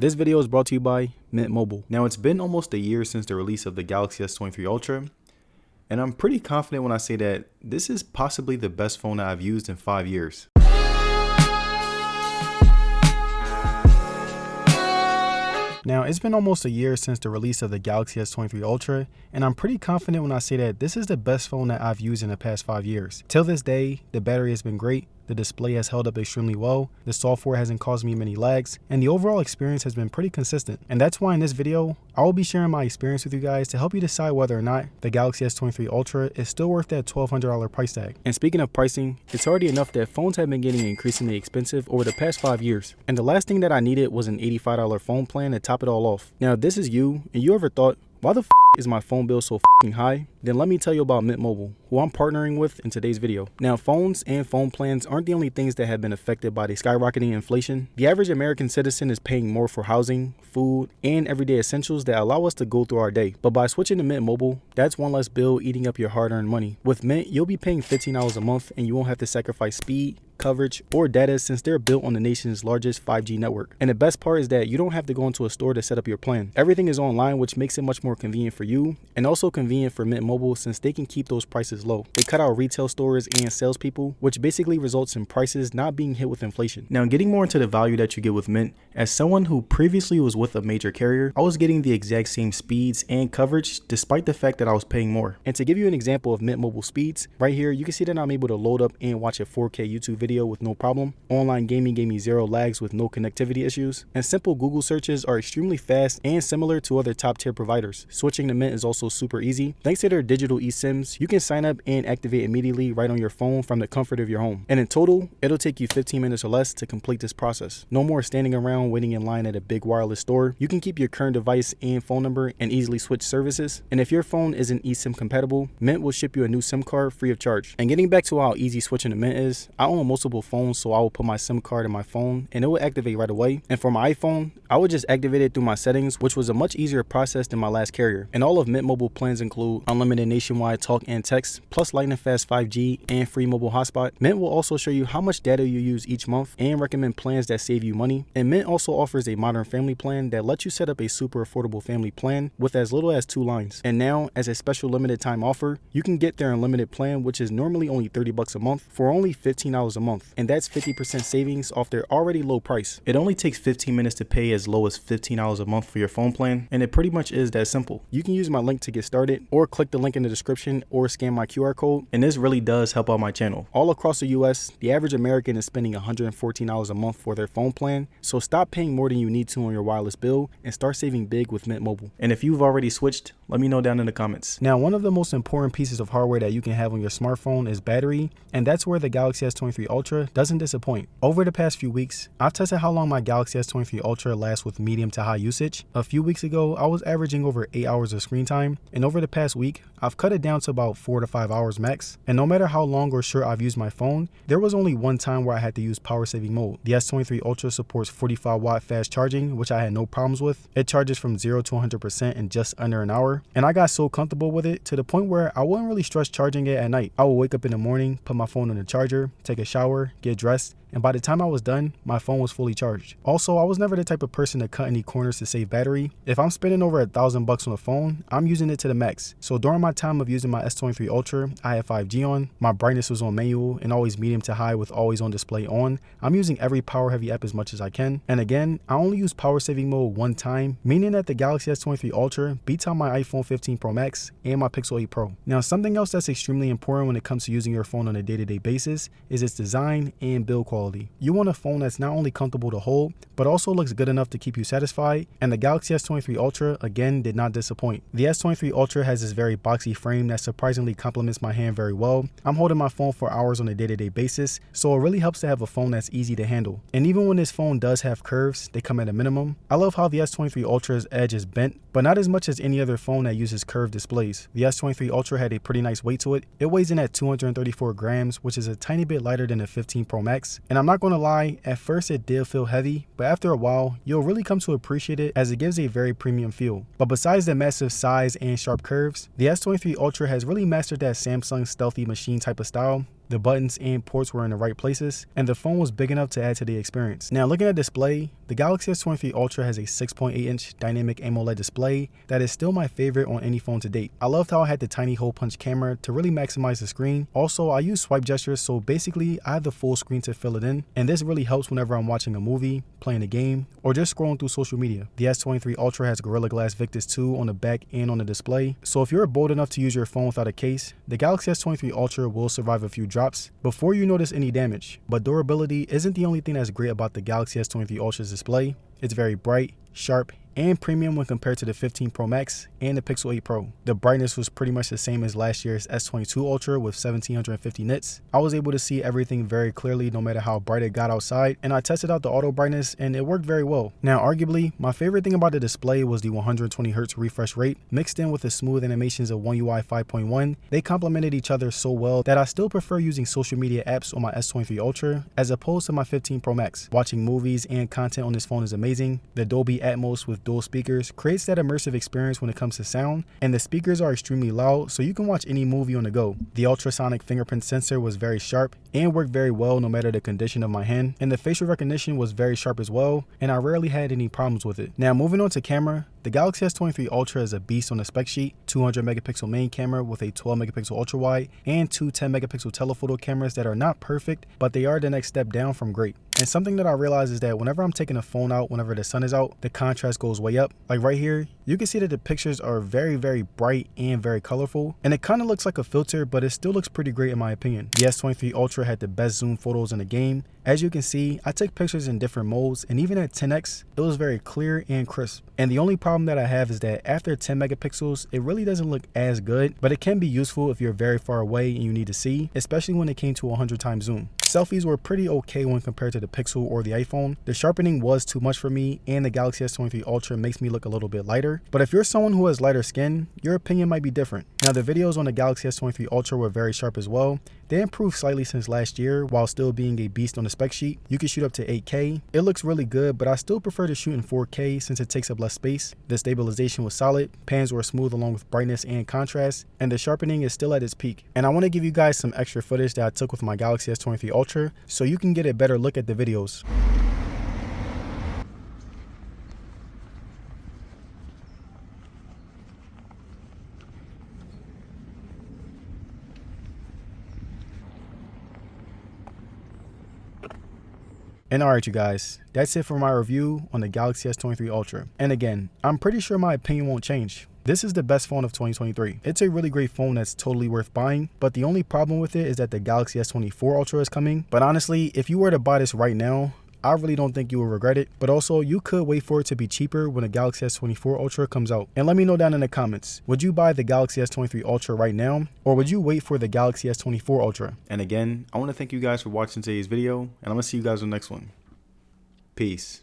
This video is brought to you by Mint Mobile. Now, it's been almost a year since the release of the Galaxy S23 Ultra, and I'm pretty confident when I say that this is possibly the best phone that I've used in 5 years. Now, it's been almost a year since the release of the Galaxy S23 Ultra, and I'm pretty confident when I say that this is the best phone that I've used in the past 5 years. Till this day, the battery has been great, the display has held up extremely well, the software hasn't caused me many lags, and the overall experience has been pretty consistent. And that's why in this video, I will be sharing my experience with you guys to help you decide whether or not the Galaxy S23 Ultra is still worth that $1,200 price tag. And speaking of pricing, it's already enough that phones have been getting increasingly expensive over the past 5 years. And the last thing that I needed was an $85 phone plan to top it all off. Now, if this is you, and you ever thought, why the is my phone bill so high? Then let me tell you about Mint Mobile, who I'm partnering with in today's video. Now, phones and phone plans aren't the only things that have been affected by the skyrocketing inflation. The average American citizen is paying more for housing, food, and everyday essentials that allow us to go through our day. But by switching to Mint Mobile, that's one less bill eating up your hard-earned money. With Mint, you'll be paying $15 a month and you won't have to sacrifice speed, coverage, or data since they're built on the nation's largest 5G network. And the best part is that you don't have to go into a store to set up your plan. Everything is online, which makes it much more convenient for you and also convenient for Mint Mobile since they can keep those prices low. They cut out retail stores and salespeople, which basically results in prices not being hit with inflation. Now, getting more into the value that you get with Mint, as someone who previously was with a major carrier, I was getting the exact same speeds and coverage despite the fact that I was paying more. And to give you an example of Mint Mobile speeds, right here you can see that I'm able to load up and watch a 4K YouTube video with no problem. Online gaming gave me 0 lags with no connectivity issues, and simple Google searches are extremely fast and similar to other top tier providers. Switching to Mint is also super easy. Thanks to their digital eSIMs, you can sign up and activate immediately right on your phone from the comfort of your home. And in total, it'll take you 15 minutes or less to complete this process. No more standing around waiting in line at a big wireless store. You can keep your current device and phone number and easily switch services. And if your phone isn't eSIM compatible, Mint will ship you a new SIM card free of charge. And getting back to how easy switching to Mint is, I own multiple phones, so I will put my SIM card in my phone and it will activate right away. And for my iPhone, I would just activate it through my settings, which was a much easier process than my last carrier. And all of Mint Mobile plans include unlimited nationwide talk and text, plus lightning fast 5G and free mobile hotspot. Mint will also show you how much data you use each month and recommend plans that save you money. And Mint also offers a modern family plan that lets you set up a super affordable family plan with as little as 2 lines. And now, as a special limited time offer, you can get their unlimited plan, which is normally only $30 a month, for only $15 a month. And that's 50% savings off their already low price. It only takes 15 minutes to pay as low as $15 a month for your phone plan, and it pretty much is that simple. You can use my link to get started, or click the link in the description, or scan my QR code, and this really does help out my channel. All across the US, the average American is spending $114 a month for their phone plan, so stop paying more than you need to on your wireless bill and start saving big with Mint Mobile. And if you've already switched, let me know down in the comments. Now, one of the most important pieces of hardware that you can have on your smartphone is battery, and that's where the Galaxy S23 Ultra doesn't disappoint. Over the past few weeks, I've tested how long my Galaxy S23 Ultra lasts with medium to high usage. A few weeks ago, I was averaging over 8 hours of screen time, and over the past week, I've cut it down to about 4 to 5 hours max. And no matter how long or short I've used my phone, there was only one time where I had to use power saving mode. The S23 Ultra supports 45 watt fast charging, which I had no problems with. It charges from 0 to 100% in just under an hour, and I got so comfortable with it to the point where I wouldn't really stress charging it at night. I would wake up in the morning, put my phone on the charger, take a shower, get dressed, and by the time I was done, my phone was fully charged. Also, I was never the type of person to cut any corners to save battery. If I'm spending over $1,000 on a phone, I'm using it to the max. So during my time of using my S23 Ultra, I had 5G on, my brightness was on manual and always medium to high with always on display on. I'm using every power heavy app as much as I can. And again, I only use power saving mode one time, meaning that the Galaxy S23 Ultra beats out my iPhone 15 Pro Max and my Pixel 8 Pro. Now, something else that's extremely important when it comes to using your phone on a day-to-day basis is its design and build quality. You want a phone that's not only comfortable to hold, but also looks good enough to keep you satisfied, and the Galaxy S23 Ultra again did not disappoint. The S23 Ultra has this very boxy frame that surprisingly complements my hand very well. I'm holding my phone for hours on a day-to-day basis, so it really helps to have a phone that's easy to handle. And even when this phone does have curves, they come at a minimum. I love how the S23 Ultra's edge is bent, but not as much as any other phone that uses curved displays. The S23 Ultra had a pretty nice weight to it. It weighs in at 234 grams, which is a tiny bit lighter than the 15 Pro Max. And I'm not going to lie, at first it did feel heavy, but after a while, you'll really come to appreciate it as it gives a very premium feel. But besides the massive size and sharp curves, the S23 Ultra has really mastered that Samsung stealthy machine type of style. the buttons and ports were in the right places, and the phone was big enough to add to the experience. Now looking at display, the Galaxy S23 Ultra has a 6.8-inch dynamic AMOLED display that is still my favorite on any phone to date. I loved how I had the tiny hole punch camera to really maximize the screen. Also, I use swipe gestures, so basically I have the full screen to fill it in, and this really helps whenever I'm watching a movie, playing a game, or just scrolling through social media. The S23 Ultra has Gorilla Glass Victus 2 on the back and on the display, so if you're bold enough to use your phone without a case, the Galaxy S23 Ultra will survive a few drops before you notice any damage. But durability isn't the only thing that's great about the Galaxy S23 Ultra's display. It's very bright, sharp, and premium when compared to the 15 Pro Max and the Pixel 8 Pro. The brightness was pretty much the same as last year's S22 Ultra with 1750 nits. I was able to see everything very clearly no matter how bright it got outside, and I tested out the auto brightness and it worked very well. Now arguably, my favorite thing about the display was the 120Hz refresh rate mixed in with the smooth animations of One UI 5.1. They complemented each other so well that I still prefer using social media apps on my S23 Ultra as opposed to my 15 Pro Max. Watching movies and content on this phone is amazing. The Dolby Atmos with dual speakers creates that immersive experience when it comes to sound, and the speakers are extremely loud so you can watch any movie on the go. The ultrasonic fingerprint sensor was very sharp and worked very well no matter the condition of my hand, and the facial recognition was very sharp as well, and I rarely had any problems with it. Now moving on to camera, the Galaxy S23 Ultra is a beast on the spec sheet. 200 megapixel main camera with a 12 megapixel ultra wide and two 10 megapixel telephoto cameras that are not perfect, but they are the next step down from great. And something that I realize is that whenever I'm taking a phone out, whenever the sun is out, the contrast goes way up. Like right here, you can see that the pictures are very, very bright and very colorful, and it kind of looks like a filter, but it still looks pretty great in my opinion. The S23 Ultra had the best zoom photos in the game. As you can see, I took pictures in different modes, and even at 10x, it was very clear and crisp. And the only problem that I have is that after 10 megapixels, it really doesn't look as good, but it can be useful if you're very far away and you need to see, especially when it came to 100 times zoom. Selfies were pretty okay when compared to the Pixel or the iPhone. The sharpening was too much for me, and the Galaxy S23 Ultra makes me look a little bit lighter. But if you're someone who has lighter skin, your opinion might be different. Now the videos on the Galaxy S23 Ultra were very sharp as well. They improved slightly since last year while still being a beast on the spec sheet. You can shoot up to 8K. It looks really good, but I still prefer to shoot in 4K since it takes up less space. The stabilization was solid, pans were smooth along with brightness and contrast, and the sharpening is still at its peak. And I want to give you guys some extra footage that I took with my Galaxy S23 Ultra so you can get a better look at the videos. And alright you guys, that's it for my review on the Galaxy S23 Ultra. And again, I'm pretty sure my opinion won't change. This is the best phone of 2023. It's a really great phone that's totally worth buying, but the only problem with it is that the Galaxy S24 Ultra is coming. But honestly, if you were to buy this right now, I really don't think you will regret it, but also you could wait for it to be cheaper when the Galaxy S24 Ultra comes out. And let me know down in the comments, would you buy the Galaxy S23 Ultra right now, or would you wait for the Galaxy S24 Ultra? And again, I want to thank you guys for watching today's video, and I'm going to see you guys in the next one. Peace.